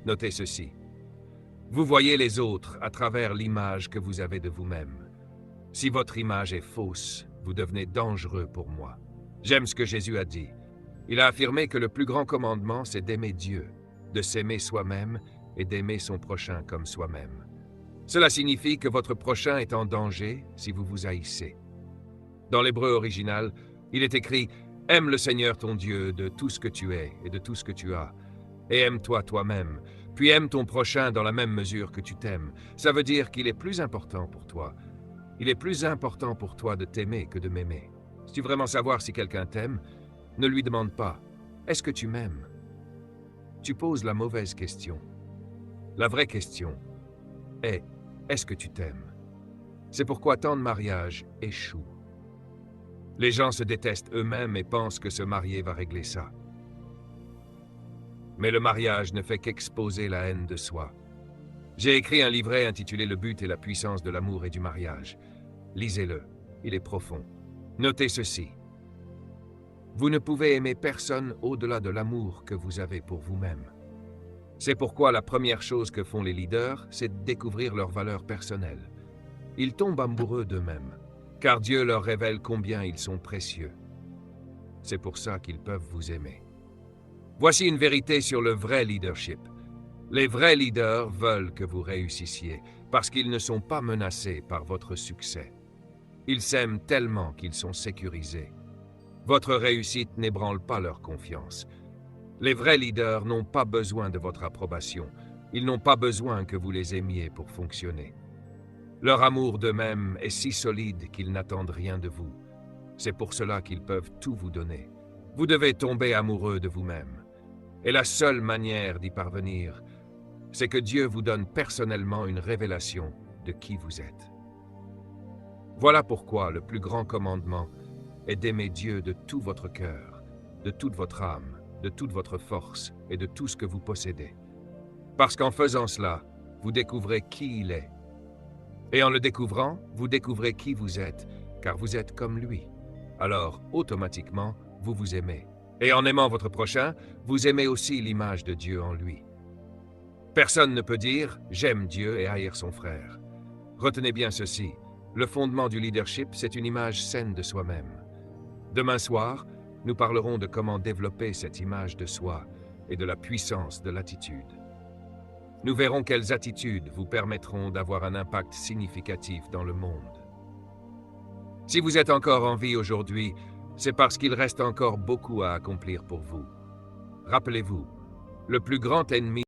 Notez ceci. Vous voyez les autres à travers l'image que vous avez de vous-même. Si votre image est fausse, vous devenez dangereux pour moi. J'aime ce que Jésus a dit. Il a affirmé que le plus grand commandement, c'est d'aimer Dieu, de s'aimer soi-même et d'aimer son prochain comme soi-même. Cela signifie que votre prochain est en danger si vous vous haïssez. Dans l'hébreu original, il est écrit « Aime le Seigneur ton Dieu de tout ce que tu es et de tout ce que tu as, et aime-toi toi-même, puis aime ton prochain dans la même mesure que tu t'aimes. » Ça veut dire qu'il est plus important pour toi. Il est plus important pour toi de t'aimer que de m'aimer. Si tu veux vraiment savoir si quelqu'un t'aime, ne lui demande pas « Est-ce que tu m'aimes ?» Tu poses la mauvaise question. La vraie question est « Est-ce que tu t'aimes ?» C'est pourquoi tant de mariages échouent. Les gens se détestent eux-mêmes et pensent que se marier va régler ça. Mais le mariage ne fait qu'exposer la haine de soi. J'ai écrit un livret intitulé « Le but et la puissance de l'amour et du mariage ». Lisez-le, il est profond. Notez ceci. Vous ne pouvez aimer personne au-delà de l'amour que vous avez pour vous-même. C'est pourquoi la première chose que font les leaders, c'est de découvrir leurs valeurs personnelles. Ils tombent amoureux d'eux-mêmes, car Dieu leur révèle combien ils sont précieux. C'est pour ça qu'ils peuvent vous aimer. Voici une vérité sur le vrai leadership. Les vrais leaders veulent que vous réussissiez, parce qu'ils ne sont pas menacés par votre succès. Ils s'aiment tellement qu'ils sont sécurisés. Votre réussite n'ébranle pas leur confiance. Les vrais leaders n'ont pas besoin de votre approbation. Ils n'ont pas besoin que vous les aimiez pour fonctionner. Leur amour d'eux-mêmes est si solide qu'ils n'attendent rien de vous. C'est pour cela qu'ils peuvent tout vous donner. Vous devez tomber amoureux de vous-même. Et la seule manière d'y parvenir, c'est que Dieu vous donne personnellement une révélation de qui vous êtes. Voilà pourquoi le plus grand commandement est d'aimer Dieu de tout votre cœur, de toute votre âme, de toute votre force et de tout ce que vous possédez. Parce qu'en faisant cela, vous découvrez qui il est. Et en le découvrant, vous découvrez qui vous êtes, car vous êtes comme lui. Alors, automatiquement, vous vous aimez. Et en aimant votre prochain, vous aimez aussi l'image de Dieu en lui. Personne ne peut dire « j'aime Dieu » et haïr son frère. Retenez bien ceci, le fondement du leadership, c'est une image saine de soi-même. Demain soir, nous parlerons de comment développer cette image de soi et de la puissance de l'attitude. Nous verrons quelles attitudes vous permettront d'avoir un impact significatif dans le monde. Si vous êtes encore en vie aujourd'hui, c'est parce qu'il reste encore beaucoup à accomplir pour vous. Rappelez-vous, le plus grand ennemi